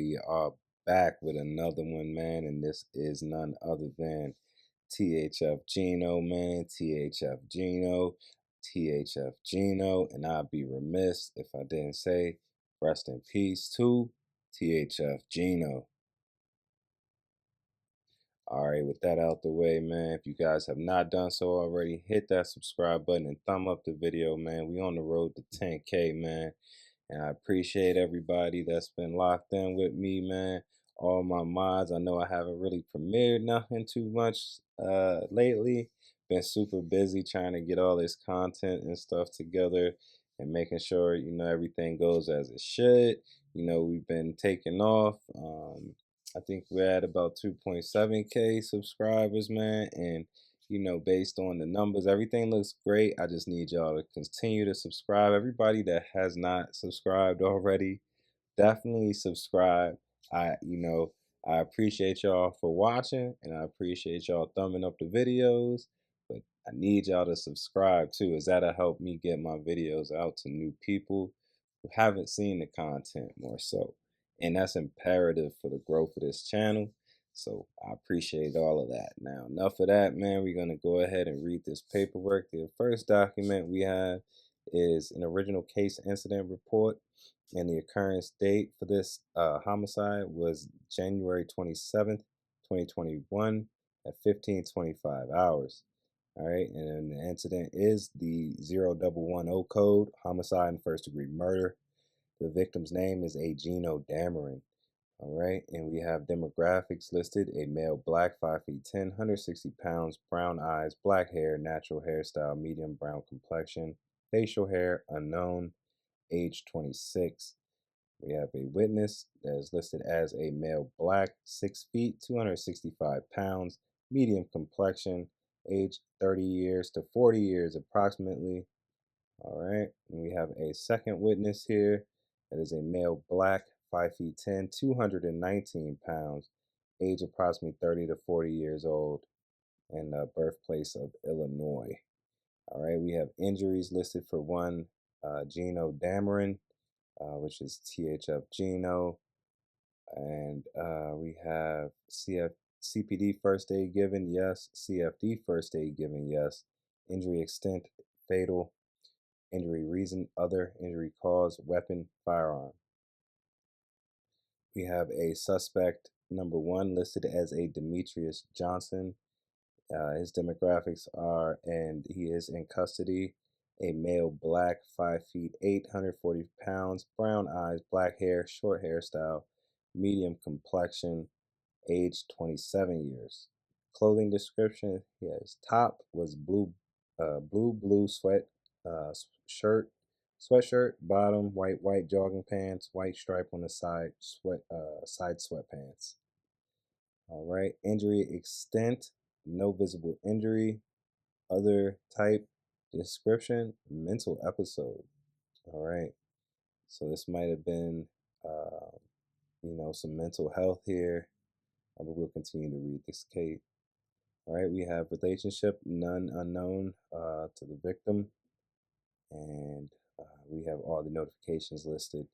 we are back with another one, man, and this is none other than THF Gino, man. THF Gino, THF Gino, and I'd be remiss if I didn't say rest in peace to THF Gino. All right, with that out the way, man, if you guys have not done so already, hit that subscribe button and thumb up the video, man. We on the road to 10K, man. And I appreciate everybody that's been locked in with me, man. All my mods. I know I haven't really premiered nothing too much lately. Been super busy trying to get all this content and stuff together and making sure, everything goes as it should. We've been taking off. I think we're at about 2.7K subscribers, man. And based on the numbers, everything looks great. I just need y'all to continue to subscribe. Everybody that has not subscribed already, definitely subscribe. I appreciate y'all for watching, and I appreciate y'all thumbing up the videos, but I need y'all to subscribe too, as that'll help me get my videos out to new people who haven't seen the content more so. And that's imperative for the growth of this channel. So I appreciate all of that. Now, enough of that, man. We're going to go ahead and read this paperwork. The first document we have is an original case incident report, and the occurrence date for this homicide was January 27th, 2021 at 15:25 hours. All right, and then the incident is the 0110 code, homicide and first degree murder. The victim's name is a Gino Dameron. All right, and we have demographics listed: a male, black, 5 feet 10, 160 pounds, brown eyes, black hair, natural hairstyle, medium brown complexion, facial hair unknown, age 26. We have a witness that is listed as a male, black, 6 feet, 265 pounds, medium complexion, age 30 years to 40 years approximately. All right, and we have a second witness here that is a male, black, 5 feet 10, 219 pounds, age approximately 30 to 40 years old, and birthplace of Illinois. All right, we have injuries listed for one, Gino Dameron, which is THF Gino, and we have CPD first aid given, yes. CFD first aid given, yes. Injury extent, fatal. Injury reason, other. Injury cause, weapon, firearm. We have a suspect number 1 listed as a Demetrius Johnson. His demographics are, and he is in custody, a male, black, 5 feet 8, 140 pounds, brown eyes, black hair, short hairstyle, medium complexion, age 27 years. Clothing description: his top was blue sweatshirt, bottom white jogging pants, white stripe on the side, side sweatpants. All right, injury extent, no visible injury. Other type description, mental episode. All right, so this might have been, some mental health here. But we'll continue to read this case. All right, we have relationship, none unknown to the victim, and we have all the notifications listed.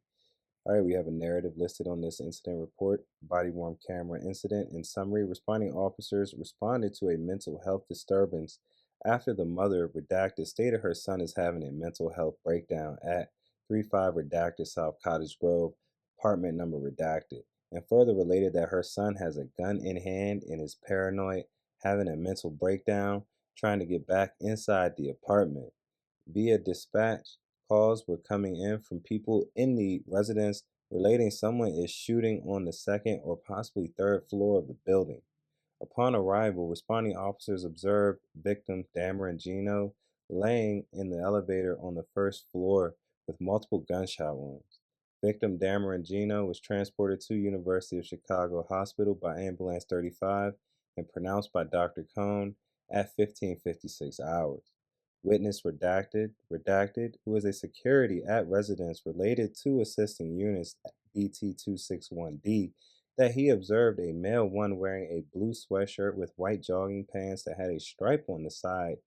All right, we have a narrative listed on this incident report. Body-worn camera incident. In summary, responding officers responded to a mental health disturbance after the mother, redacted, stated her son is having a mental health breakdown at 35 redacted South Cottage Grove, apartment number redacted, and further related that her son has a gun in hand and is paranoid, having a mental breakdown, trying to get back inside the apartment. Via dispatch, calls were coming in from people in the residence relating someone is shooting on the second or possibly third floor of the building. Upon arrival, responding officers observed victim Dameron Gino laying in the elevator on the first floor with multiple gunshot wounds. Victim Dameron Gino was transported to University of Chicago Hospital by Ambulance 35 and pronounced by Dr. Cohn at 15:56 hours. Witness redacted, who is a security at residence related to assisting units BT261D, that he observed a male one wearing a blue sweatshirt with white jogging pants that had a stripe on the side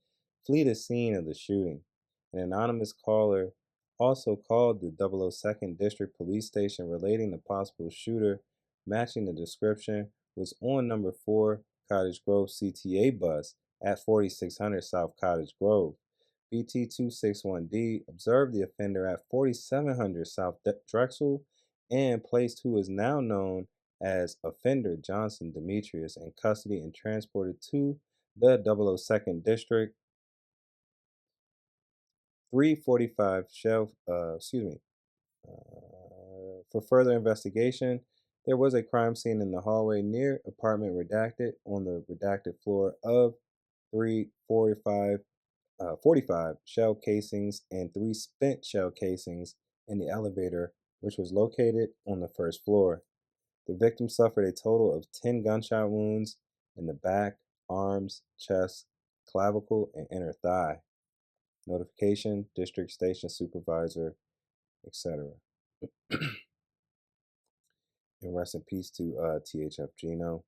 flee the scene of the shooting. An anonymous caller also called the 002nd District Police Station relating the possible shooter matching the description was on number 4 Cottage Grove CTA bus at 4600 South Cottage Grove. BT261D observed the offender at 4700 South Drexel and placed who is now known as offender Johnson Demetrius in custody and transported to the 002nd District 345 for further investigation. There was a crime scene in the hallway near apartment redacted on the redacted floor of 45 shell casings and 3 spent shell casings in the elevator, which was located on the first floor. The victim suffered a total of 10 gunshot wounds in the back, arms, chest, clavicle, and inner thigh. Notification, district station supervisor, etc. And rest in peace to THF Gino.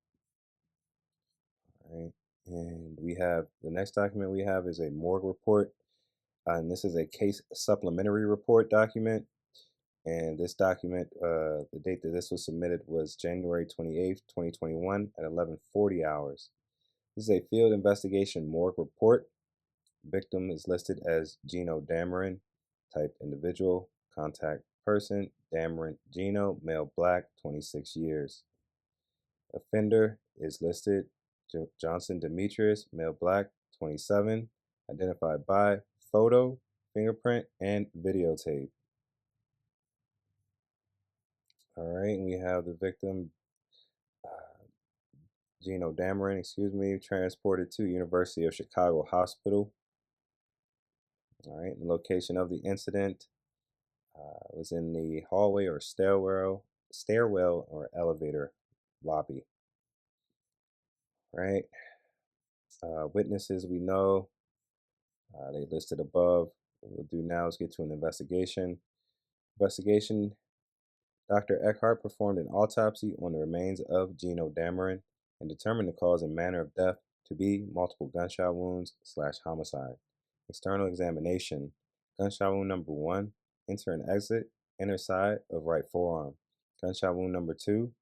All right. And we have the next document we have is a morgue report. And this is a case supplementary report document. And this document, the date that this was submitted was January 28th, 2021 at 11:40 hours. This is a field investigation morgue report. Victim is listed as Gino Dameron, type individual, contact person, Dameron Gino, male, black, 26 years. Offender is listed Johnson Demetrius, male, black, 27, identified by photo, fingerprint, and videotape. All right, and we have the victim, Gino Dameron, transported to University of Chicago Hospital. All right, the location of the incident was in the hallway or stairwell or elevator lobby. All right, witnesses we know, they listed above. What we'll do now is get to an investigation. Dr. Eckhart performed an autopsy on the remains of Gino Dameron and determined the cause and manner of death to be multiple gunshot wounds / homicide. External examination. Gunshot wound number 1, enter and exit, inner side of right forearm. Gunshot wound number 2,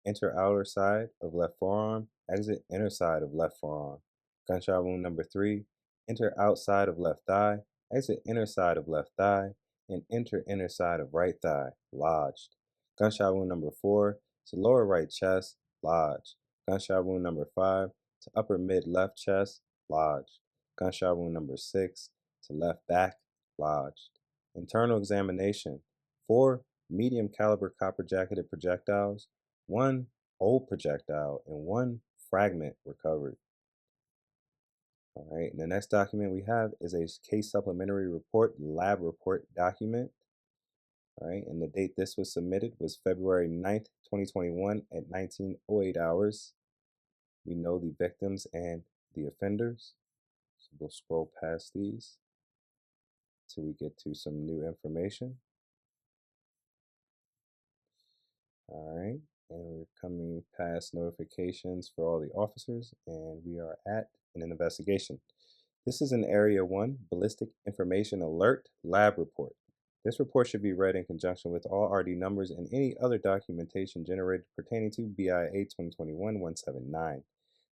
enter outer side of left forearm, exit inner side of left forearm. Gunshot wound number 3, enter outside of left thigh, exit inner side of left thigh, and enter inner side of right thigh, lodged. Gunshot wound number 4 to lower right chest, lodged. Gunshot wound number 5 to upper mid left chest, lodged. Gunshot wound number 6 to left back, lodged. Internal examination. 4 medium caliber copper jacketed projectiles, 1 old projectile, and 1 fragment recovered. All right, and the next document we have is a case supplementary report, lab report document. All right, and the date this was submitted was February 9th, 2021 at 19:08 hours. We know the victims and the offenders. So we'll scroll past these till we get to some new information. All right, and we're coming past notifications for all the officers, and we are at an investigation. This is an Area 1 Ballistic Information Alert Lab Report. This report should be read in conjunction with all RD numbers and any other documentation generated pertaining to BIA 2021-179.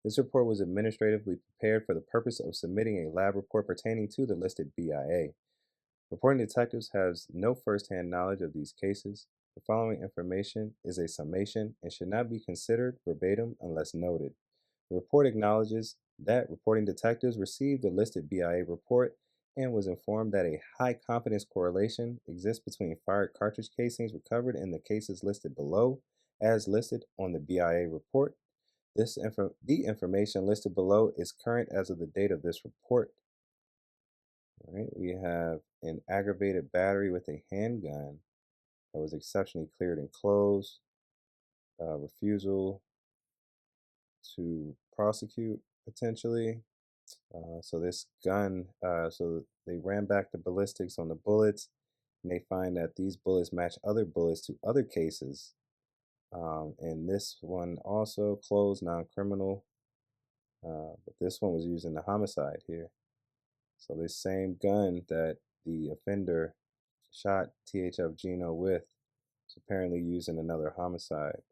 This report was administratively prepared for the purpose of submitting a lab report pertaining to the listed BIA. Reporting detectives has no first-hand knowledge of these cases. The following information is a summation and should not be considered verbatim unless noted. The report acknowledges that reporting detectives received the listed BIA report and was informed that a high confidence correlation exists between fired cartridge casings recovered in the cases listed below as listed on the BIA report. The information listed below is current as of the date of this report. All right, we have an aggravated battery with a handgun that was exceptionally cleared and closed. Refusal to prosecute potentially. So this gun, so they ran back the ballistics on the bullets, and they find that these bullets match other bullets to other cases. And this one also closed, non-criminal, but this one was used in the homicide here. So this same gun that the offender shot THF Gino with is apparently used in another homicide.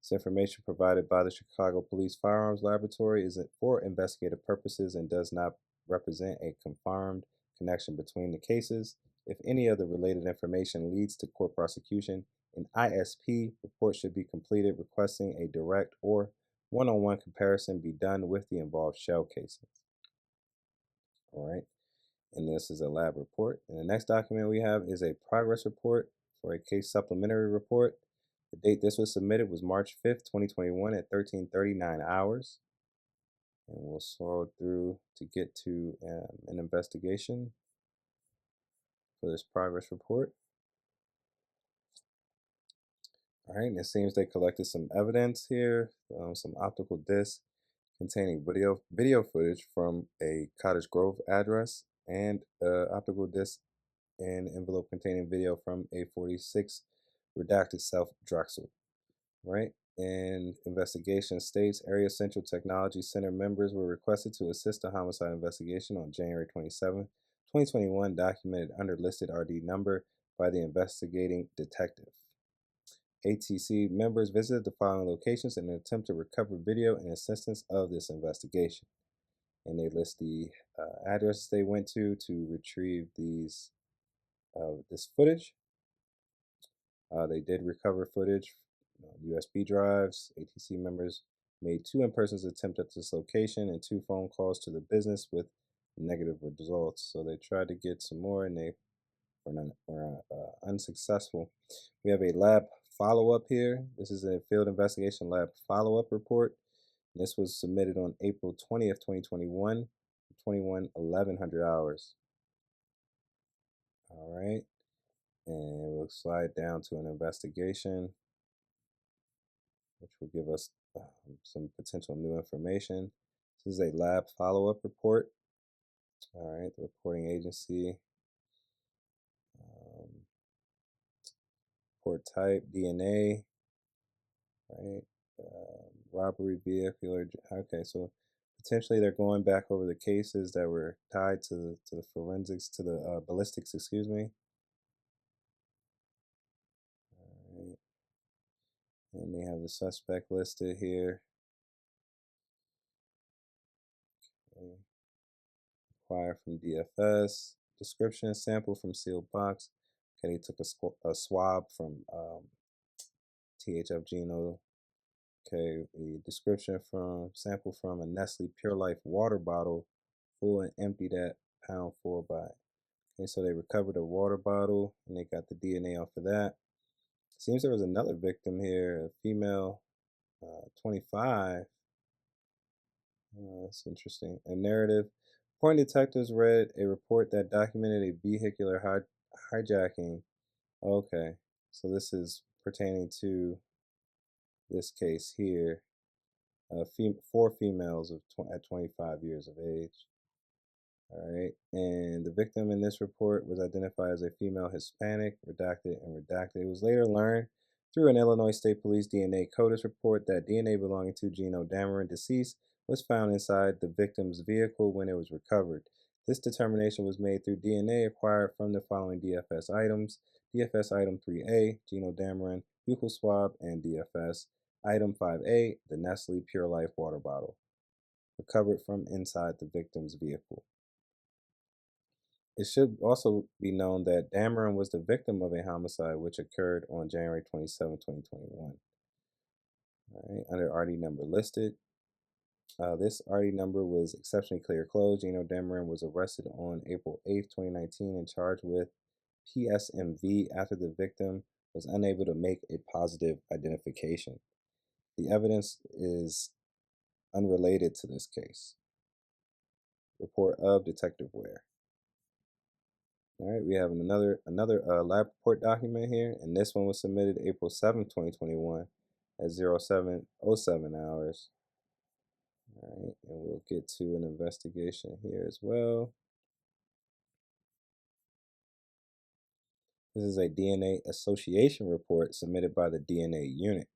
This information provided by the Chicago Police Firearms Laboratory is for investigative purposes and does not represent a confirmed connection between the cases. If any of the related information leads to court prosecution, an ISP report should be completed requesting a direct or one-on-one comparison be done with the involved shell cases. All right, and this is a lab report. And the next document we have is a progress report for a case supplementary report. The date this was submitted was March 5th, 2021 at 13:39 hours. And we'll scroll through to get to an investigation for this progress report. All right, and it seems they collected some evidence here, some optical discs containing video footage from a Cottage Grove address and optical disc and envelope containing video from a 46 redacted South Drexel. Right? And investigation states Area Central Technology Center members were requested to assist the homicide investigation on January 27, 2021, documented under listed RD number by the investigating detective. ATC members visited the following locations in an attempt to recover video in assistance of this investigation. And they list the addresses they went to retrieve this footage. They did recover footage, USB drives. ATC members made 2 in-person attempts at this location and 2 phone calls to the business with negative results. So they tried to get some more and they were unsuccessful. We have a lab follow-up here. This is a field investigation lab follow-up report. This was submitted on April 20th, 2021, 1100 hours. All right. And we'll slide down to an investigation, which will give us some potential new information. This is a lab follow-up report. All right, the reporting agency. Report type, DNA. Right, robbery, vehicular. Okay, so potentially they're going back over the cases that were tied to the forensics, to the ballistics, excuse me. All right. And they have the suspect listed here. Okay. Acquire from DFS. Description, sample from sealed box. Okay, they took a swab from THF Gino. Okay, the description from sample from a Nestle Pure Life water bottle, full and emptied at pound 4 by. Okay, so they recovered a water bottle and they got the DNA off of that. Seems there was another victim here, a female, 25. That's interesting. A narrative. Point detectives read a report that documented a vehicular hijacking. Okay, so this is pertaining to this case here. 4 females at 25 years of age. All right, and the victim in this report was identified as a female Hispanic, redacted and redacted. It was later learned through an Illinois State Police DNA CODIS report that DNA belonging to Gino Dameron, deceased, was found inside the victim's vehicle when it was recovered. This determination was made through DNA acquired from the following DFS items: DFS item 3A, Gino Dameron, buccal swab, and DFS item 5A, the Nestle Pure Life water bottle, recovered from inside the victim's vehicle. It should also be known that Dameron was the victim of a homicide which occurred on January 27, 2021. All right, under RD number listed. This RD number was exceptionally clear closed. Gino Dameron was arrested on April 8, 2019 and charged with PSMV after the victim was unable to make a positive identification. The evidence is unrelated to this case. Report of Detective Ware. All right, we have another lab report document here, and this one was submitted April 7, 2021 at 07:07 hours. All right, and we'll get to an investigation here as well. This is a DNA association report submitted by the DNA unit.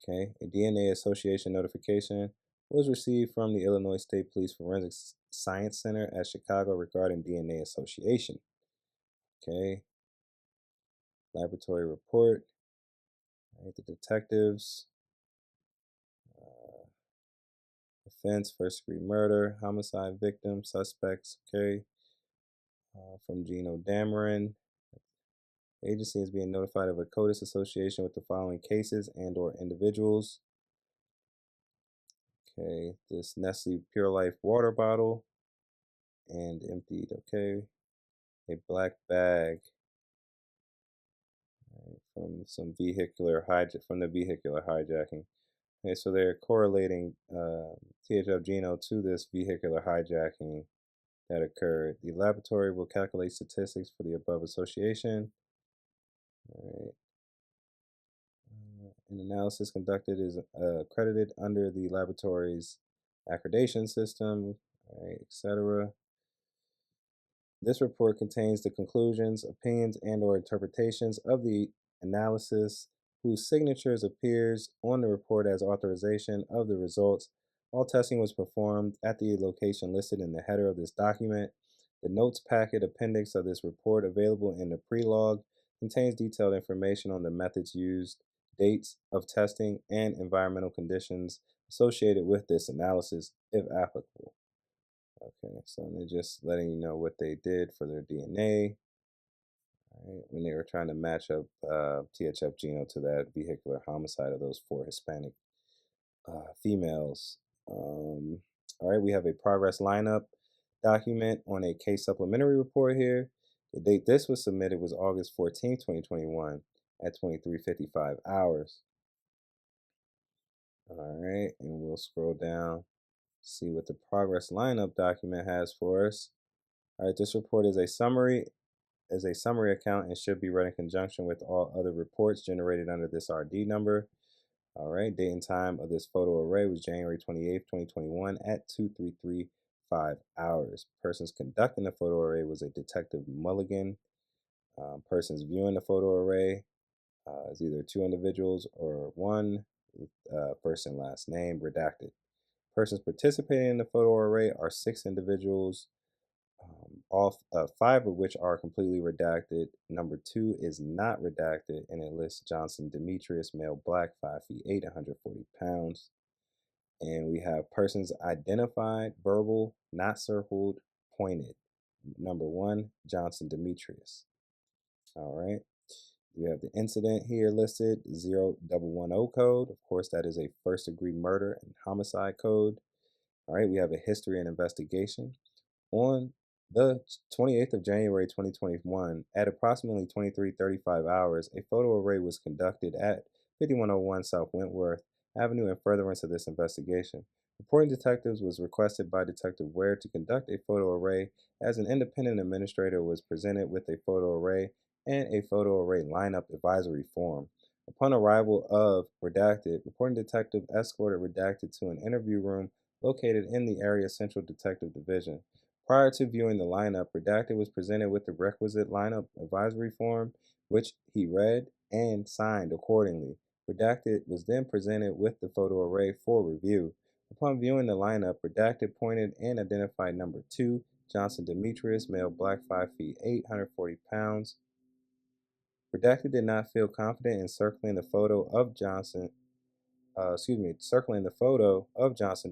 Okay, a DNA association notification was received from the Illinois State Police Forensic Science Center at Chicago regarding DNA association. Okay, laboratory report. All right, the detectives offense, first-degree murder, homicide victim, suspects, okay. From Gino Dameron. Agency is being notified of a CODIS association with the following cases and or individuals. Okay, this Nestle Pure Life water bottle and emptied, okay. A black bag, right, from some from the vehicular hijacking. Okay, so they're correlating THF Gino to this vehicular hijacking that occurred. The laboratory will calculate statistics for the above association. All right. An analysis conducted is accredited under the laboratory's accreditation system, all right, etc. This report contains the conclusions, opinions, and/or interpretations of the analysis, whose signatures appears on the report as authorization of the results. All testing was performed at the location listed in the header of this document. The notes packet appendix of this report, available in the prelogue, contains detailed information on the methods used, dates of testing, and environmental conditions associated with this analysis, if applicable. Okay, so they're just letting you know what they did for their DNA, right, when they were trying to match up THF Gino to that vehicular homicide of those 4 Hispanic females. All right, we have a progress lineup document on a case supplementary report here. The date this was submitted was August 14th, 2021 at 23:55 hours. All right, and we'll scroll down, see what the progress lineup document has for us. All right, this report is a summary account and should be read in conjunction with all other reports generated under this RD number. All right, date and time of this photo array was January 28th, 2021 at 23:35 hours. Persons conducting the photo array was a Detective Mulligan. Persons viewing the photo array is either 2 individuals or 1, first and last name redacted. Persons participating in the photo array are 6 individuals, all 5 of which are completely redacted. Number 2 is not redacted, and it lists Johnson Demetrius, male, black, 5 feet 8, 140 pounds. And we have persons identified, verbal, not circled, pointed. Number 1, Johnson Demetrius. All right. We have the incident here listed, 0110 code. Of course, that is a first-degree murder and homicide code. All right. We have a history and investigation. On the 28th of January 2021, at approximately 23:35 hours, a photo array was conducted at 5101 South Wentworth Avenue in furtherance of this investigation. Reporting detectives was requested by Detective Ware to conduct a photo array, as an independent administrator was presented with a photo array and a photo array lineup advisory form. Upon arrival of Redacted, reporting detective escorted Redacted to an interview room located in the area Central Detective Division. Prior to viewing the lineup, Redacted was presented with the requisite lineup advisory form, which he read and signed accordingly. Redacted was then presented with the photo array for review. Upon viewing the lineup, Redacted pointed and identified number 2, Johnson Demetrius, male, black, 5 feet 8, 140 pounds. Redacted did not feel confident in circling the photo of Johnson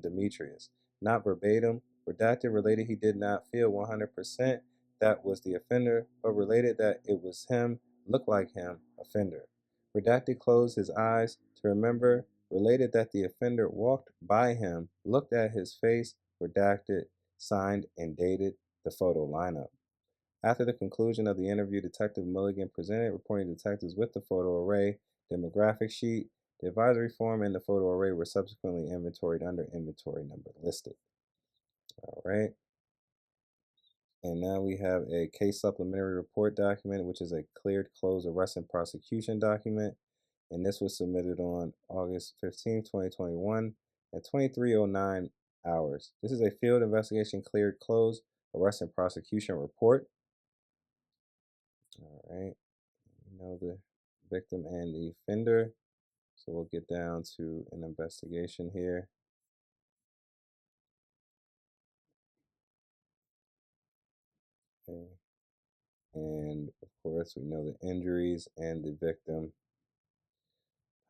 Demetrius. Not verbatim, Redacted related he did not feel 100% that was the offender, but related that it was him, looked like him, offender. Redacted closed his eyes to remember, related that the offender walked by him, looked at his face, Redacted, signed, and dated the photo lineup. After the conclusion of the interview, Detective Mulligan presented reporting detectives with the photo array, demographic sheet. The advisory form and the photo array were subsequently inventoried under inventory number listed. All right. And now we have a case supplementary report document, which is a cleared, closed, arrest, and prosecution document. And this was submitted on August 15, 2021 at 23:09 hours. This is a field investigation cleared, closed, arrest, and prosecution report. All right. You know the victim and the offender. So we'll get down to an investigation here. Okay. And of course, we know the injuries and the victim.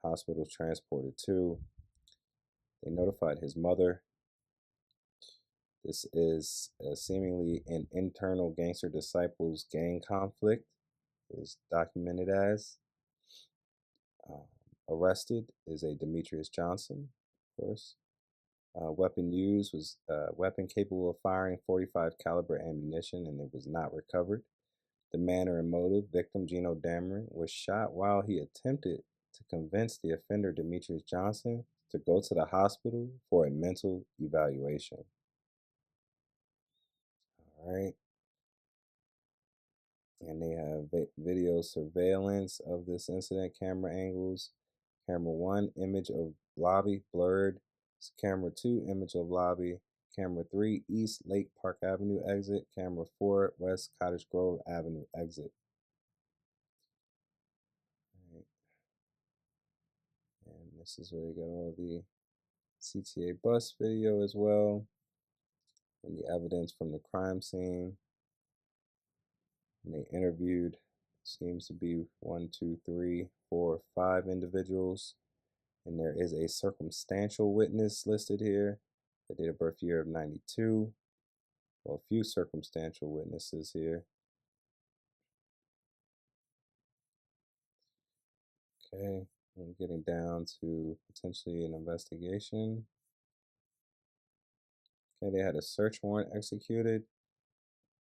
Hospital transported to. They notified his mother. This is seemingly an internal gangster disciples gang conflict, is documented as. Uh, Arrested is a Demetrius Johnson, of course. Weapon used was a weapon capable of firing 45 caliber ammunition, and it was not recovered. The manner and motive: victim Gino Dameron was shot while he attempted to convince the offender Demetrius Johnson to go to the hospital for a mental evaluation. All right. And they have video surveillance of this incident, camera angles. Camera 1, image of lobby, blurred. Camera 2, image of lobby. Camera 3, East Lake Park Avenue exit. Camera 4, West Cottage Grove Avenue exit. Right. And this is where you got all the CTA bus video as well, and the evidence from the crime scene. And they interviewed, seems to be 1, 2, 3, 4, 5 individuals. And there is a circumstantial witness listed here. The date of birth year of 92. Well, a few circumstantial witnesses here. Okay, I'm getting down to potentially an investigation. Okay, they had a search warrant executed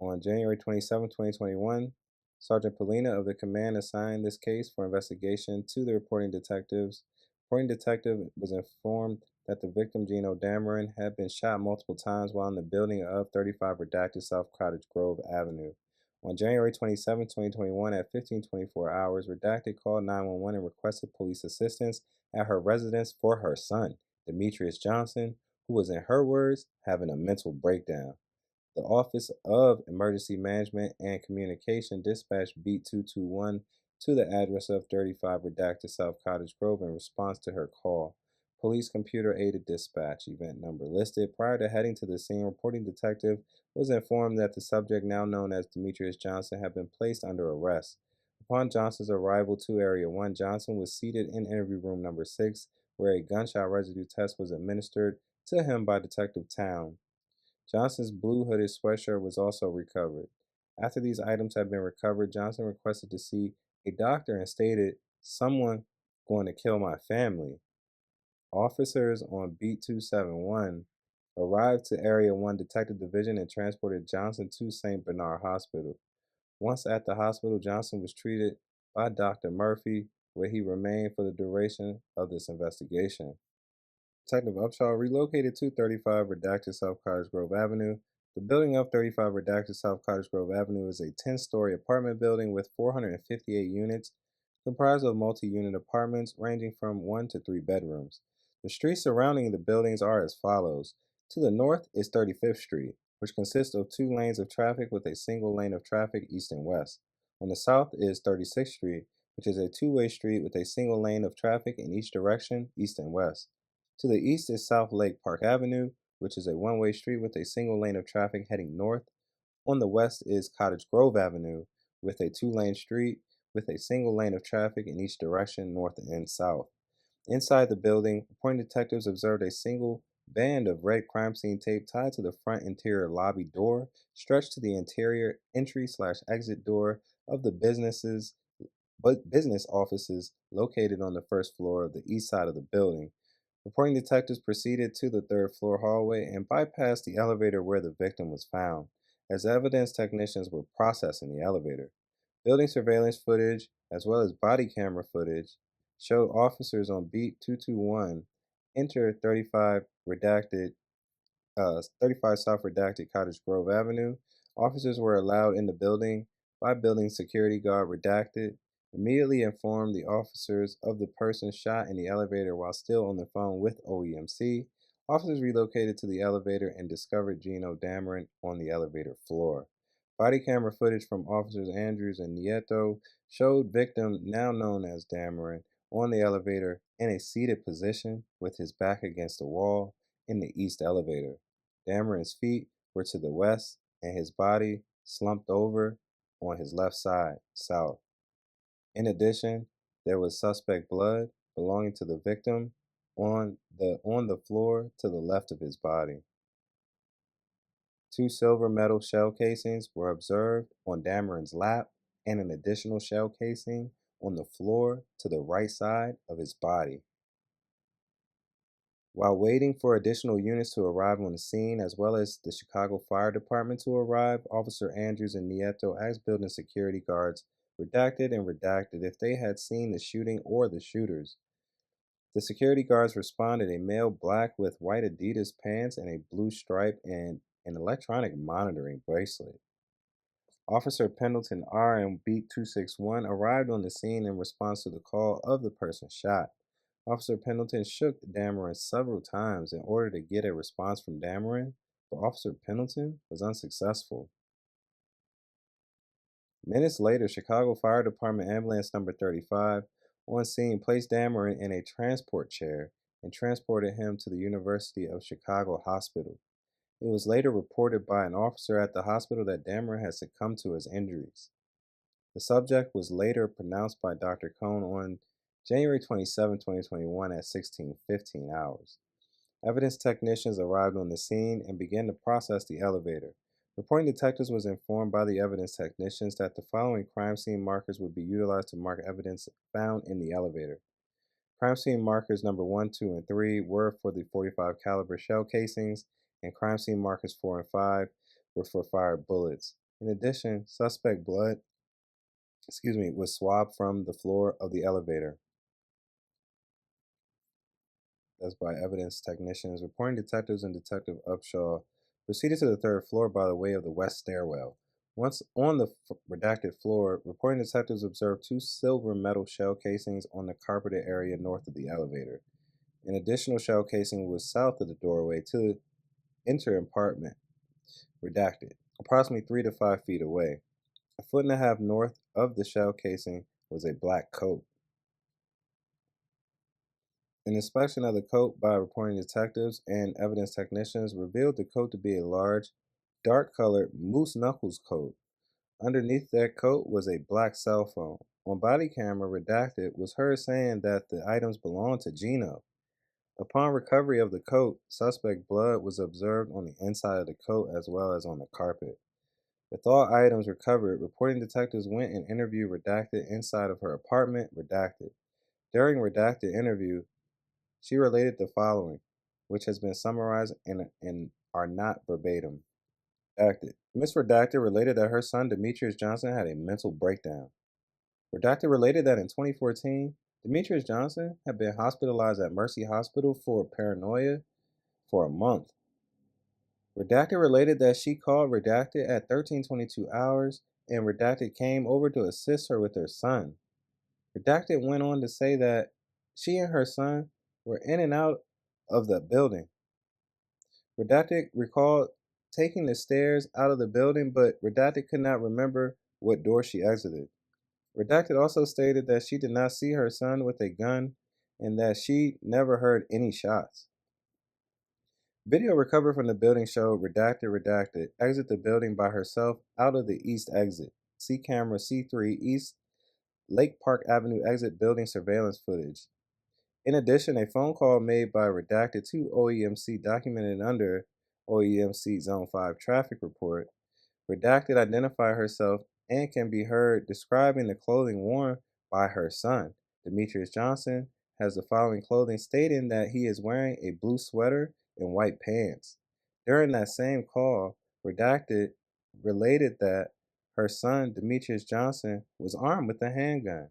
on January 27, 2021. Sergeant Polina of the command assigned this case for investigation to the reporting detectives. Reporting detective was informed that the victim, Gino Dameron, had been shot multiple times while in the building of 35 redacted South Cottage Grove Avenue. On January 27, 2021, at 15:24 hours, Redacted called 911 and requested police assistance at her residence for her son, Demetrius Johnson, who was, in her words, having a mental breakdown. The Office of Emergency Management and Communication dispatched Beat 221 to the address of 35 Redacted South Cottage Grove in response to her call. Police computer-aided dispatch, event number listed. Prior to heading to the scene, reporting detective was informed that the subject, now known as Demetrius Johnson, had been placed under arrest. Upon Johnson's arrival to Area 1, Johnson was seated in interview room number 6, where a gunshot residue test was administered to him by Detective Town. Johnson's blue hooded sweatshirt was also recovered. After these items had been recovered, Johnson requested to see a doctor and stated, "Someone going to kill my family." Officers on Beat 271 arrived to Area 1 Detective Division and transported Johnson to St. Bernard Hospital. Once at the hospital, Johnson was treated by Dr. Murphy, where he remained for the duration of this investigation. Detective Upshaw relocated to 35 Redacted South Cottage Grove Avenue. The building of 35 Redacted South Cottage Grove Avenue is a 10-story apartment building with 458 units, comprised of multi-unit apartments ranging from 1 to 3 bedrooms. The streets surrounding the buildings are as follows. To the north is 35th Street, which consists of 2 lanes of traffic with a single lane of traffic east and west. On the south is 36th Street, which is a 2-way street with a single lane of traffic in each direction, east and west. To the east is South Lake Park Avenue, which is a 1-way street with a single lane of traffic heading north. On the west is Cottage Grove Avenue, with a 2-lane street with a single lane of traffic in each direction, north and south. Inside the building, reporting detectives observed a single band of red crime scene tape tied to the front interior lobby door, stretched to the interior entry/exit door of the business offices located on the first floor of the east side of the building. Reporting detectives proceeded to the third floor hallway and bypassed the elevator where the victim was found. As evidence technicians were processing the elevator, building surveillance footage as well as body camera footage showed officers on Beat 221 enter 35 South Redacted Cottage Grove Avenue. Officers were allowed in the building by building security guard Redacted. Immediately informed the officers of the person shot in the elevator while still on the phone with OEMC. Officers relocated to the elevator and discovered Gino Dameron on the elevator floor. Body camera footage from officers Andrews and Nieto showed victim, now known as Dameron, on the elevator in a seated position with his back against the wall in the east elevator. Dameron's feet were to the west and his body slumped over on his left side, south. In addition, there was suspect blood belonging to the victim on the floor to the left of his body. Two silver metal shell casings were observed on Dameron's lap and an additional shell casing on the floor to the right side of his body. While waiting for additional units to arrive on the scene, as well as the Chicago Fire Department to arrive, Officer Andrews and Nieto asked building security guards, redacted and redacted, if they had seen the shooting or the shooters. The security guards responded, a male black with white Adidas pants and a blue stripe and an electronic monitoring bracelet. Officer Pendleton R. and Beat 261 arrived on the scene in response to the call of the person shot. Officer Pendleton shook Dameron several times in order to get a response from Dameron, but Officer Pendleton was unsuccessful. Minutes later, Chicago Fire Department Ambulance Number 35 on scene placed Dameron in a transport chair and transported him to the University of Chicago Hospital. It was later reported by an officer at the hospital that Dameron had succumbed to his injuries. The subject was later pronounced by Dr. Cohn on January 27, 2021 at 16:15 hours. Evidence technicians arrived on the scene and began to process the elevator. Reporting detectives was informed by the evidence technicians that the following crime scene markers would be utilized to mark evidence found in the elevator. Crime scene markers number 1, 2, and 3 were for the .45 caliber shell casings, and crime scene markers 4 and 5 were for fired bullets. In addition, suspect blood, was swabbed from the floor of the elevator. That's by evidence technicians. Reporting detectives and Detective Upshaw proceeded to the third floor by the way of the west stairwell. Once on the redacted floor, reporting detectives observed two silver metal shell casings on the carpeted area north of the elevator. An additional shell casing was south of the doorway to enter apartment, redacted, approximately 3 to 5 feet away. A foot and a half north of the shell casing was a black coat. An inspection of the coat by reporting detectives and evidence technicians revealed the coat to be a large, dark-colored moose knuckles coat. Underneath that coat was a black cell phone. On body camera, redacted, was heard saying that the items belonged to Gino. Upon recovery of the coat, suspect blood was observed on the inside of the coat as well as on the carpet. With all items recovered, reporting detectives went and interviewed redacted inside of her apartment, redacted. During redacted interview, she related the following, which has been summarized and are not verbatim. Redacted. Miss Redacted related that her son Demetrius Johnson had a mental breakdown. Redacted related that in 2014, Demetrius Johnson had been hospitalized at Mercy Hospital for paranoia for a month. Redacted related that she called Redacted at 13:22 hours and Redacted came over to assist her with her son. Redacted went on to say that she and her son were in and out of the building. Redacted recalled taking the stairs out of the building, but Redacted could not remember what door she exited. Redacted also stated that she did not see her son with a gun and that she never heard any shots. Video recovered from the building showed Redacted exit the building by herself out of the east exit. See camera C3 East Lake Park Avenue exit building surveillance footage. In addition, a phone call made by Redacted to OEMC documented under OEMC Zone 5 traffic report. Redacted identified herself and can be heard describing the clothing worn by her son. Demetrius Johnson has the following clothing, stating that he is wearing a blue sweater and white pants. During that same call, Redacted related that her son, Demetrius Johnson, was armed with a handgun.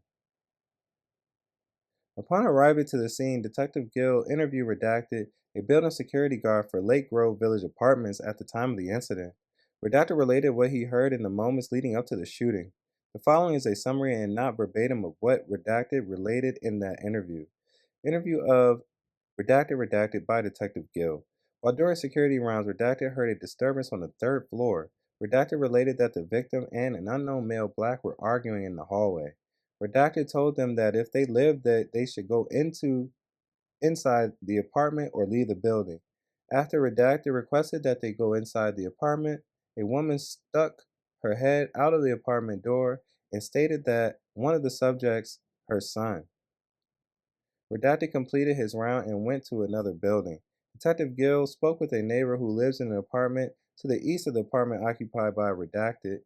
Upon arriving to the scene, Detective Gill interviewed Redacted, a building security guard for Lake Grove Village Apartments at the time of the incident. Redacted related what he heard in the moments leading up to the shooting. The following is a summary and not verbatim of what Redacted related in that interview. Interview of Redacted by Detective Gill. While during security rounds, Redacted heard a disturbance on the third floor. Redacted related that the victim and an unknown male black were arguing in the hallway. Redacted told them that if they lived that they should go inside the apartment or leave the building. After Redacted requested that they go inside the apartment, a woman stuck her head out of the apartment door and stated that one of the subjects, her son. Redacted completed his round and went to another building. Detective Gill spoke with a neighbor who lives in an apartment, to the east of the apartment occupied by Redacted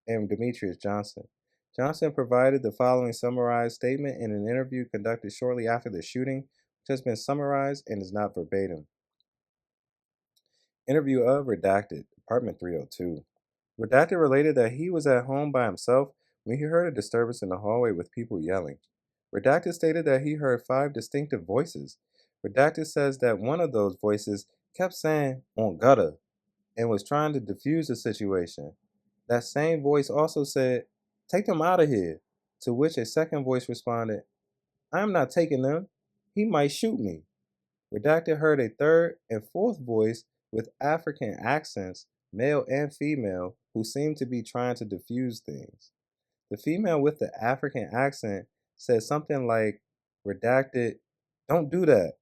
and Demetrius Johnson. Johnson provided the following summarized statement in an interview conducted shortly after the shooting, which has been summarized and is not verbatim. Interview of Redacted, apartment 302. Redacted related that he was at home by himself when he heard a disturbance in the hallway with people yelling. Redacted stated that he heard 5 distinctive voices. Redacted says that one of those voices kept saying, "on gutter," and was trying to defuse the situation. That same voice also said, "take them out of here," to which a second voice responded, "I am not taking them. He might shoot me." Redacted heard a third and fourth voice with African accents, male and female, who seemed to be trying to diffuse things. The female with the African accent said something like, "Redacted, don't do that."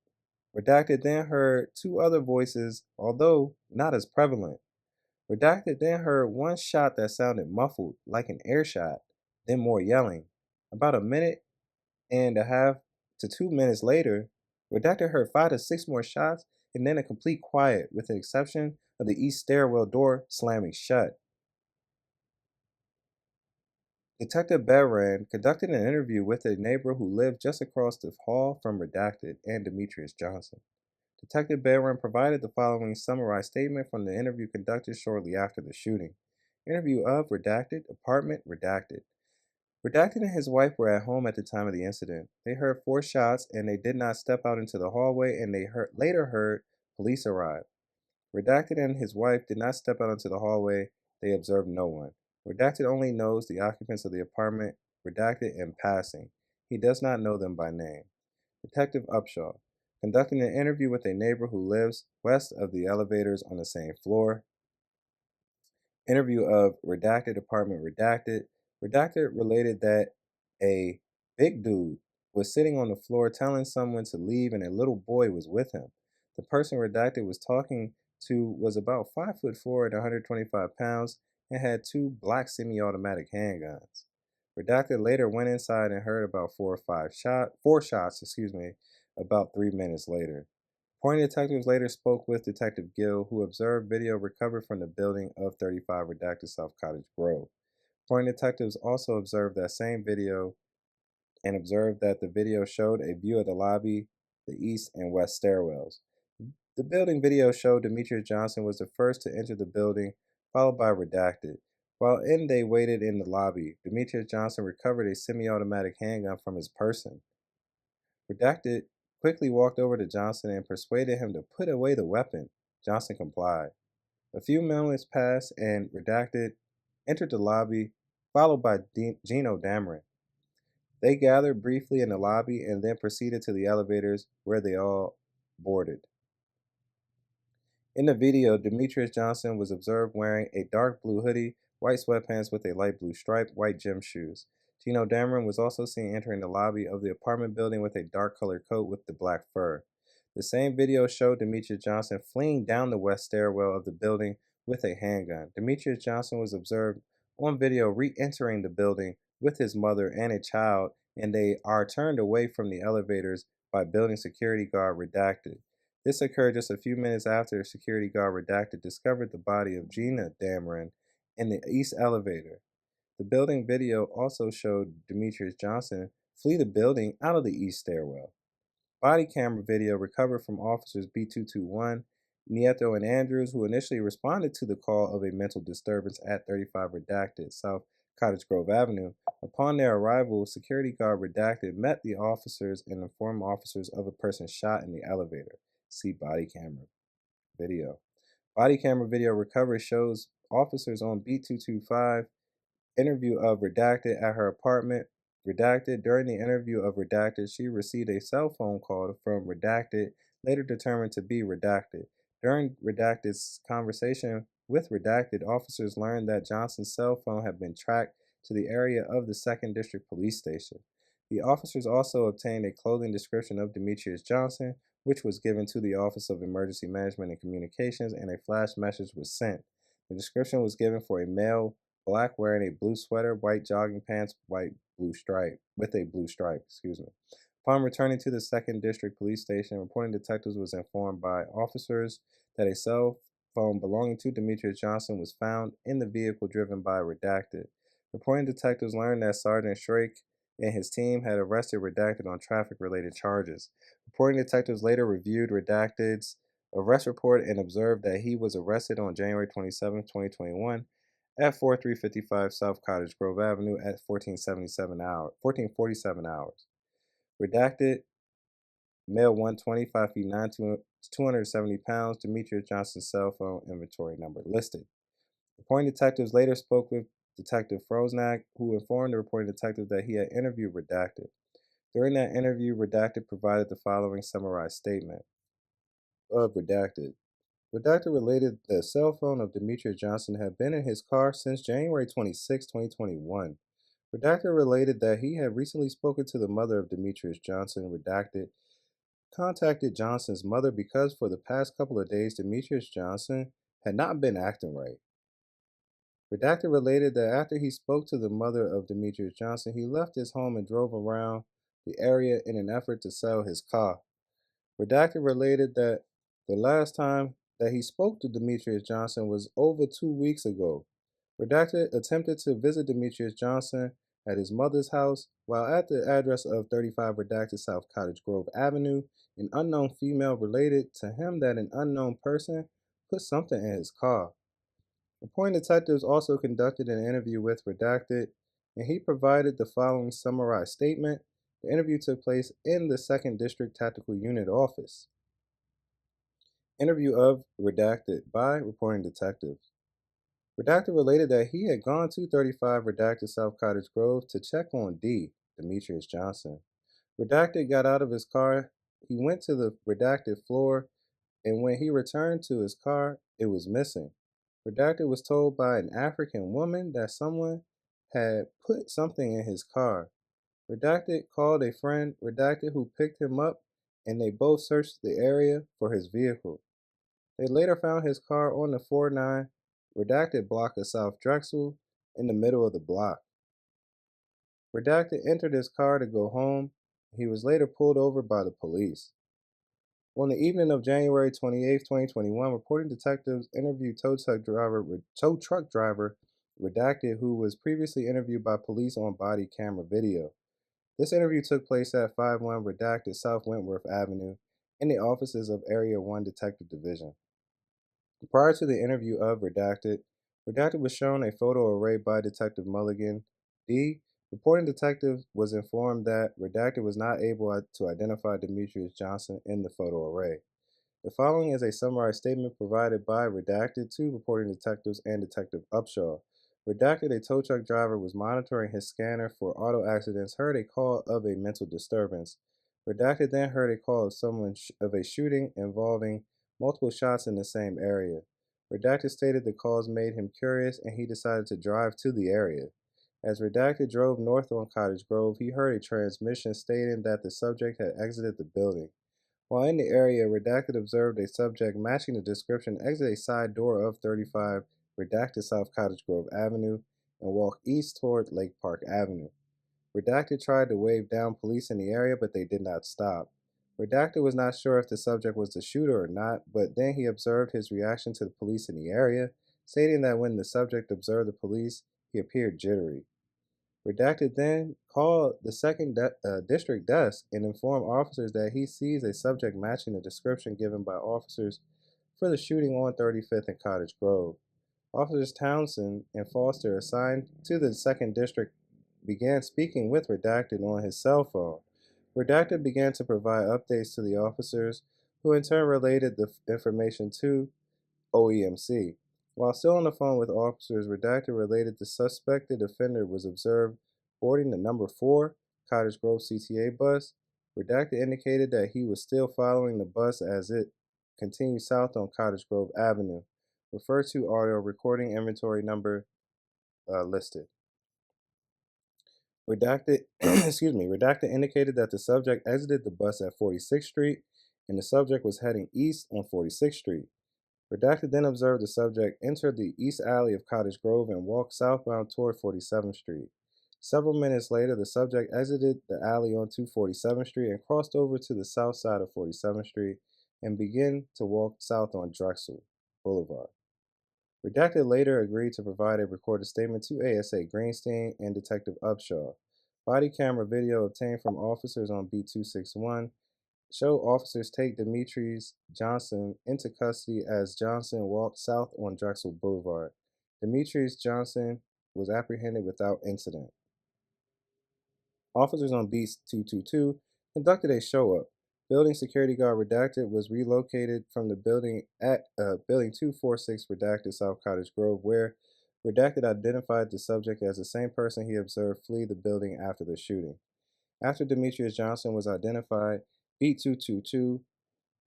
Redacted then heard 2 other voices, although not as prevalent. Redacted then heard one shot that sounded muffled, like an air shot, then more yelling. About a minute and a half to 2 minutes later, Redacted heard 5 to 6 more shots and then a complete quiet, with the exception of the east stairwell door slamming shut. Detective Behran conducted an interview with a neighbor who lived just across the hall from Redacted and Demetrius Johnson. Detective Behran provided the following summarized statement from the interview conducted shortly after the shooting. Interview of Redacted, apartment Redacted. Redacted and his wife were at home at the time of the incident. They heard 4 shots and they did not step out into the hallway, and they later heard police arrive. Redacted and his wife did not step out into the hallway. They observed no one. Redacted only knows the occupants of the apartment, Redacted in passing. He does not know them by name. Detective Upshaw, conducting an interview with a neighbor who lives west of the elevators on the same floor. Interview of Redacted, apartment Redacted. Redacted related that a big dude was sitting on the floor telling someone to leave and a little boy was with him. The person Redacted was talking to was about 5'4" and 125 pounds and had 2 black semi-automatic handguns. Redacted later went inside and heard about 4 shots, about 3 minutes later. Appointed detectives later spoke with Detective Gill, who observed video recovered from the building of 35 Redacted South Cottage Grove. Appointed detectives also observed that same video and observed that the video showed a view of the lobby, the east and west stairwells. The building video showed Demetrius Johnson was the first to enter the building, followed by Redacted. While they waited in the lobby, Demetrius Johnson recovered a semi-automatic handgun from his person. Redacted quickly walked over to Johnson and persuaded him to put away the weapon. Johnson complied. A few moments passed and Redacted entered the lobby, followed by Gino Dameron. They gathered briefly in the lobby and then proceeded to the elevators, where they all boarded. In the video, Demetrius Johnson was observed wearing a dark blue hoodie, white sweatpants with a light blue stripe, white gym shoes. Gino Dameron was also seen entering the lobby of the apartment building with a dark colored coat with the black fur. The same video showed Demetrius Johnson fleeing down the west stairwell of the building with a handgun. Demetrius Johnson was observed on video re-entering the building with his mother and a child, and they are turned away from the elevators by building security guard Redacted. This occurred just a few minutes after security guard Redacted discovered the body of Gina Dameron in the east elevator. The building video also showed Demetrius Johnson flee the building out of the east stairwell. Body camera video recovered from officers B221, Nieto and Andrews, who initially responded to the call of a mental disturbance at 35 Redacted, South Cottage Grove Avenue. Upon their arrival, security guard Redacted met the officers and informed officers of a person shot in the elevator. See body camera video. Body camera video recovery shows officers on B225 interview of Redacted at her apartment. Redacted. During the interview of Redacted, she received a cell phone call from Redacted, later determined to be Redacted. During Redacted's conversation with Redacted, officers learned that Johnson's cell phone had been tracked to the area of the 2nd District Police Station. The officers also obtained a clothing description of Demetrius Johnson, which was given to the Office of Emergency Management and Communications, and a flash message was sent. The description was given for a male, black, wearing a blue sweater, white jogging pants, blue stripe. Upon returning to the 2nd District Police Station, reporting detectives was informed by officers that a cell phone belonging to Demetrius Johnson was found in the vehicle driven by Redacted. Reporting detectives learned that Sergeant Shrake and his team had arrested Redacted on traffic-related charges. Reporting detectives later reviewed Redacted's arrest report and observed that he was arrested on January 27, 2021 at 4355 South Cottage Grove Avenue at 1447 hours. Redacted, male 120, 5 feet 9, 270 pounds, Demetrius Johnson's cell phone inventory number listed. Reporting detectives later spoke with Detective Frosnack, who informed the reporting detective that he had interviewed Redacted. During that interview, Redacted provided the following summarized statement of Redacted. Redacted related the cell phone of Demetrius Johnson had been in his car since January 26, 2021. Redacted related that he had recently spoken to the mother of Demetrius Johnson. Redacted contacted Johnson's mother because for the past couple of days, Demetrius Johnson had not been acting right. Redacted related that after he spoke to the mother of Demetrius Johnson, he left his home and drove around the area in an effort to sell his car. Redacted related that the last time that he spoke to Demetrius Johnson was over 2 weeks ago. Redacted attempted to visit Demetrius Johnson at his mother's house. While at the address of 35 Redacted South Cottage Grove Avenue, an unknown female related to him that an unknown person put something in his car. Reporting detectives also conducted an interview with Redacted, and he provided the following summarized statement. The interview took place in the 2nd District Tactical Unit office. Interview of Redacted by reporting detectives. Redacted related that he had gone to 35 Redacted South Cottage Grove to check on Demetrius Johnson. Redacted got out of his car. He went to the Redacted floor, and when he returned to his car, it was missing. Redacted was told by an African woman that someone had put something in his car. Redacted called a friend, Redacted, who picked him up, and they both searched the area for his vehicle. They later found his car on the 49 Redacted block of South Drexel in the middle of the block. Redacted entered his car to go home. He was later pulled over by the police. On the evening of January 28, 2021, reporting detectives interviewed tow truck driver Redacted, who was previously interviewed by police on body camera video. This interview took place at 51 Redacted South Wentworth Avenue in the offices of Area 1 Detective Division. Prior to the interview of Redacted, Redacted was shown a photo array by Detective Mulligan. Reporting detective was informed that Redacted was not able to identify Demetrius Johnson in the photo array. The following is a summarized statement provided by Redacted to reporting detectives and Detective Upshaw. Redacted, a tow truck driver, was monitoring his scanner for auto accidents, heard a call of a mental disturbance. Redacted then heard a call of a shooting involving multiple shots in the same area. Redacted stated the calls made him curious and he decided to drive to the area. As Redacted drove north on Cottage Grove, he heard a transmission stating that the subject had exited the building. While in the area, Redacted observed a subject matching the description exit a side door of 35 Redacted South Cottage Grove Avenue and walk east toward Lake Park Avenue. Redacted tried to wave down police in the area, but they did not stop. Redacted was not sure if the subject was the shooter or not, but then he observed his reaction to the police in the area, stating that when the subject observed the police, he appeared jittery. Redacted then called the 2nd District desk and informed officers that he sees a subject matching the description given by officers for the shooting on 35th and Cottage Grove. Officers Townsend and Foster, assigned to the 2nd District, began speaking with Redacted on his cell phone. Redacted began to provide updates to the officers, who in turn related the information to OEMC. While still on the phone with officers, Redacted related the suspected offender was observed boarding the number 4 Cottage Grove CTA bus. Redacted indicated that he was still following the bus as it continued south on Cottage Grove Avenue. Refer to audio recording inventory number listed. Redacted, Redacted indicated that the subject exited the bus at 46th Street and the subject was heading east on 46th Street. Redacted then observed the subject enter the east alley of Cottage Grove and walk southbound toward 47th Street. Several minutes later, the subject exited the alley onto 47th Street and crossed over to the south side of 47th Street and began to walk south on Drexel. Boulevard. Redacted later agreed to provide a recorded statement to ASA Greenstein and Detective Upshaw. Body camera video obtained from officers on Beat 261 show officers take Demetrius Johnson into custody as Johnson walked south on Drexel Boulevard. Demetrius Johnson was apprehended without incident. Officers on Beat 222 conducted a show-up. Building security guard Redacted was relocated from the building at Building 246 Redacted South Cottage Grove, where Redacted identified the subject as the same person he observed flee the building after the shooting. After Demetrius Johnson was identified, Beat 222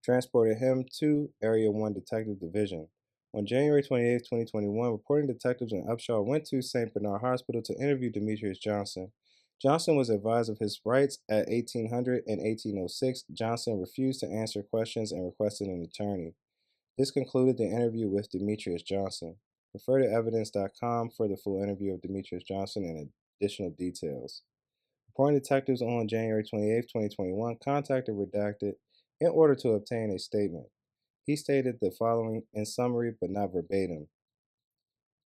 transported him to Area 1 Detective Division. On January 28, 2021, reporting detectives in Upshaw went to St. Bernard Hospital to interview Demetrius Johnson. Johnson was advised of his rights at 1800 and 1806. Johnson refused to answer questions and requested an attorney. This concluded the interview with Demetrius Johnson. Refer to evidence.com for the full interview of Demetrius Johnson and additional details. Reporting detectives on January 28, 2021, contacted Redacted in order to obtain a statement. He stated the following in summary but not verbatim.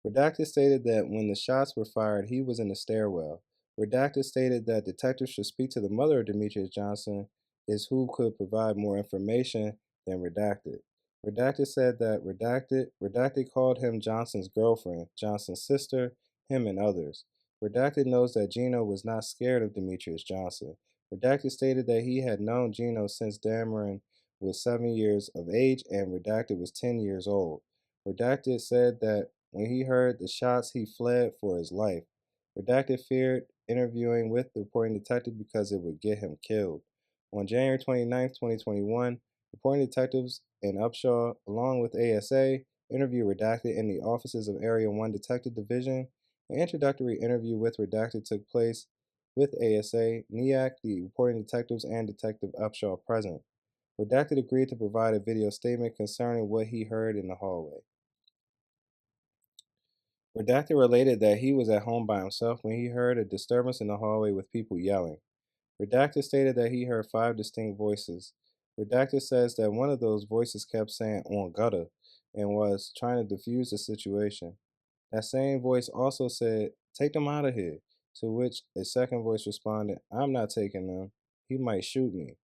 Redacted stated that when the shots were fired, he was in the stairwell. Redacted stated that detectives should speak to the mother of Demetrius Johnson, is who could provide more information than Redacted. Redacted said that Redacted called him Johnson's girlfriend, Johnson's sister, him and others. Redacted knows that Gino was not scared of Demetrius Johnson. Redacted stated that he had known Gino since Dameron was 7 years of age and Redacted was 10 years old. Redacted said that when he heard the shots, he fled for his life. Redacted feared interviewing with the reporting detective because it would get him killed. On January 29, 2021, reporting detectives in Upshaw, along with ASA, interviewed Redacted in the offices of Area 1 Detective Division. An introductory interview with Redacted took place with ASA, NEAC, the reporting detectives, and Detective Upshaw present. Redacted agreed to provide a video statement concerning what he heard in the hallway. Redacted related that he was at home by himself when he heard a disturbance in the hallway with people yelling. Redacted stated that he heard 5 distinct voices. Redacted says that one of those voices kept saying on gutter and was trying to defuse the situation. That same voice also said, "Take them out of here," to which a second voice responded, "I'm not taking them. He might shoot me."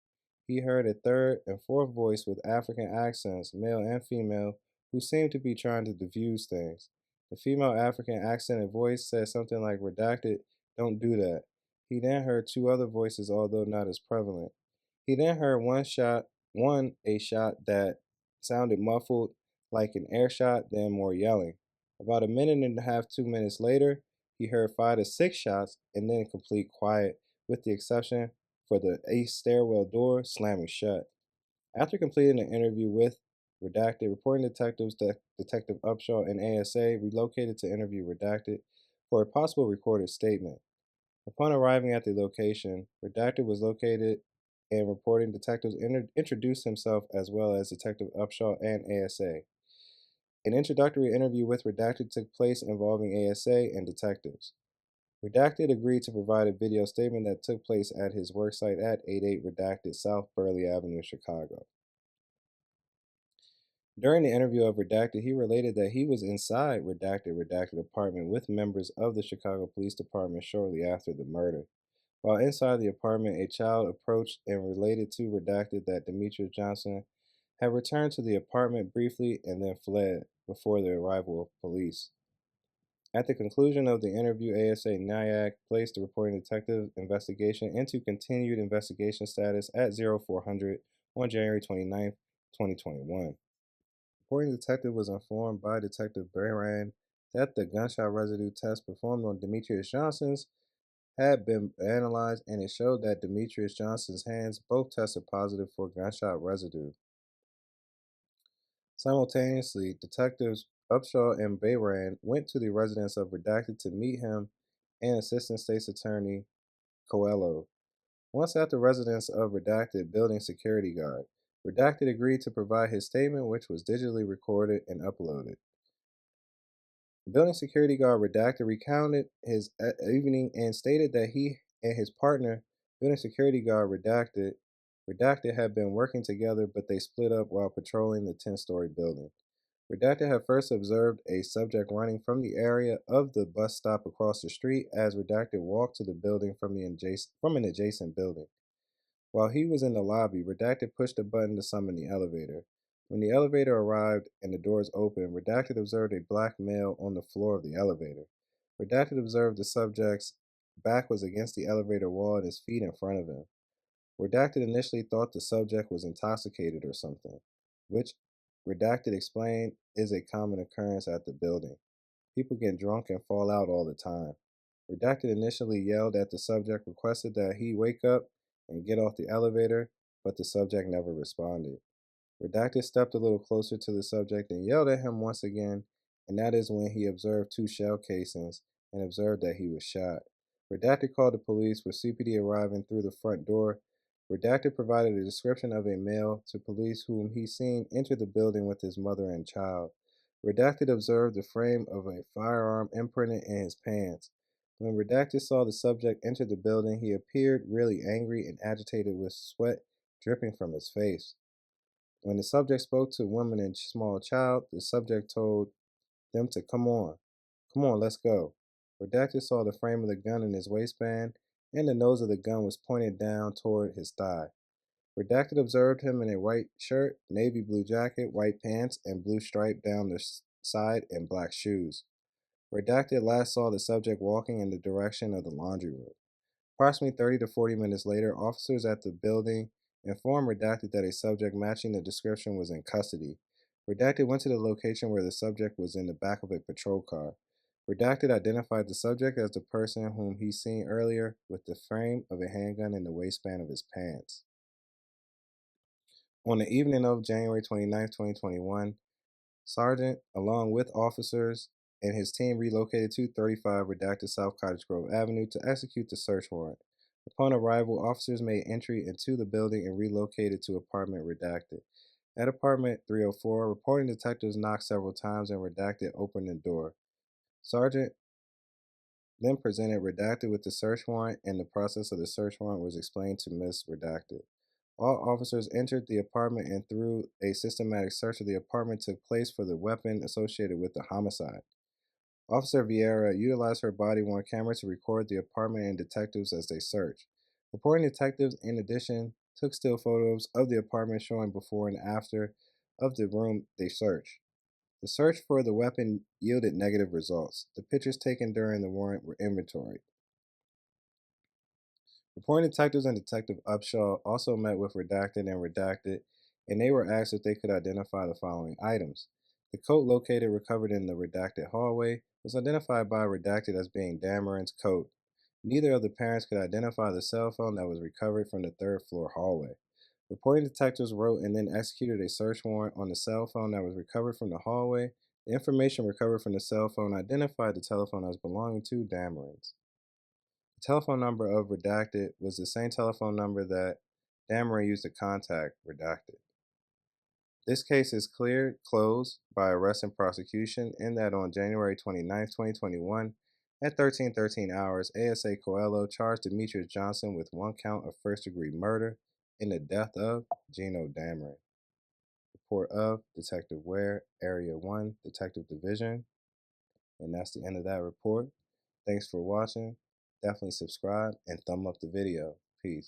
He heard a third and fourth voice with African accents, male and female, who seemed to be trying to diffuse things. The female African accented voice said something like, "Redacted, don't do that." He then heard 2 other voices, although not as prevalent. He then heard a shot that sounded muffled like an air shot, then more yelling. About a minute and a half, 2 minutes later, he heard 5 to 6 shots and then complete quiet, with the exception for the ace stairwell door slamming shut. After completing an interview with Redacted, reporting detectives Detective Upshaw and ASA relocated to interview Redacted for a possible recorded statement. Upon arriving at the location, Redacted was located and reporting detectives introduced himself as well as Detective Upshaw and ASA. An introductory interview with Redacted took place involving ASA and detectives. Redacted agreed to provide a video statement that took place at his worksite at 88 Redacted South Burley Avenue, Chicago. During the interview of Redacted, he related that he was inside Redacted apartment with members of the Chicago Police Department shortly after the murder. While inside the apartment, a child approached and related to Redacted that Demetrius Johnson had returned to the apartment briefly and then fled before the arrival of police. At the conclusion of the interview, ASA NIAC placed the reporting detective investigation into continued investigation status at 0400 on January 29, 2021. Reporting detective was informed by Detective Bayran that the gunshot residue test performed on Demetrius Johnson's had been analyzed and it showed that Demetrius Johnson's hands both tested positive for gunshot residue. Simultaneously, detectives Upshaw and Bayran went to the residence of Redacted to meet him and Assistant State's Attorney Coelho. Once at the residence of Redacted building security guard, Redacted agreed to provide his statement, which was digitally recorded and uploaded. The building security guard Redacted recounted his evening and stated that he and his partner, building security guard Redacted had been working together, but they split up while patrolling the 10-story building. Redacted had first observed a subject running from the area of the bus stop across the street as Redacted walked to the building from an adjacent building. While he was in the lobby, Redacted pushed a button to summon the elevator. When the elevator arrived and the doors opened, Redacted observed a black male on the floor of the elevator. Redacted observed the subject's back was against the elevator wall and his feet in front of him. Redacted initially thought the subject was intoxicated or something, which Redacted explained is a common occurrence at the building. People get drunk and fall out all the time. Redacted initially yelled at the subject, requested that he wake up and get off the elevator, but the subject never responded. Redacted stepped a little closer to the subject and yelled at him once again, and that is when he observed two shell casings and observed that he was shot. Redacted called the police, with CPD arriving through the front door. Redacted provided a description of a male to police whom he seen enter the building with his mother and child. Redacted observed the frame of a firearm imprinted in his pants. When Redacted saw the subject enter the building, he appeared really angry and agitated with sweat dripping from his face. When the subject spoke to a woman and small child, the subject told them to come on, let's go. Redacted saw the frame of the gun in his waistband, and the nose of the gun was pointed down toward his thigh. Redacted observed him in a white shirt, navy blue jacket, white pants, and blue stripe down the side, and black shoes. Redacted last saw the subject walking in the direction of the laundry room. Approximately 30 to 40 minutes later, officers at the building informed Redacted that a subject matching the description was in custody. Redacted went to the location where the subject was in the back of a patrol car. Redacted identified the subject as the person whom he seen earlier with the frame of a handgun in the waistband of his pants. On the evening of January 29, 2021, Sergeant, along with officers and his team, relocated to 35 Redacted South Cottage Grove Avenue to execute the search warrant. Upon arrival, officers made entry into the building and relocated to apartment Redacted. At apartment 304, reporting detectives knocked several times and Redacted opened the door. Sergeant then presented Redacted with the search warrant, and the process of the search warrant was explained to Miss Redacted. All officers entered the apartment and through a systematic search of the apartment took place for the weapon associated with the homicide. Officer Vieira utilized her body-worn camera to record the apartment and detectives as they searched. Reporting detectives, in addition, took still photos of the apartment showing before and after of the room they searched. The search for the weapon yielded negative results. The pictures taken during the warrant were inventoried. Reporting detectives and Detective Upshaw also met with Redacted, and they were asked if they could identify the following items. The coat located recovered in the Redacted hallway was identified by Redacted as being Dameron's coat. Neither of the parents could identify the cell phone that was recovered from the third floor hallway. Reporting detectives wrote and then executed a search warrant on the cell phone that was recovered from the hallway. The information recovered from the cell phone identified the telephone as belonging to Dameron's. The telephone number of Redacted was the same telephone number that Dameron used to contact Redacted. This case is closed by arrest and prosecution in that on January 29, 2021, at 13:13 hours, ASA Coelho charged Demetrius Johnson with one count of first-degree murder in the death of Gino Dameron. Report of Detective Ware, Area 1, Detective Division. And that's the end of that report. Thanks for watching. Definitely subscribe and thumb up the video. Peace.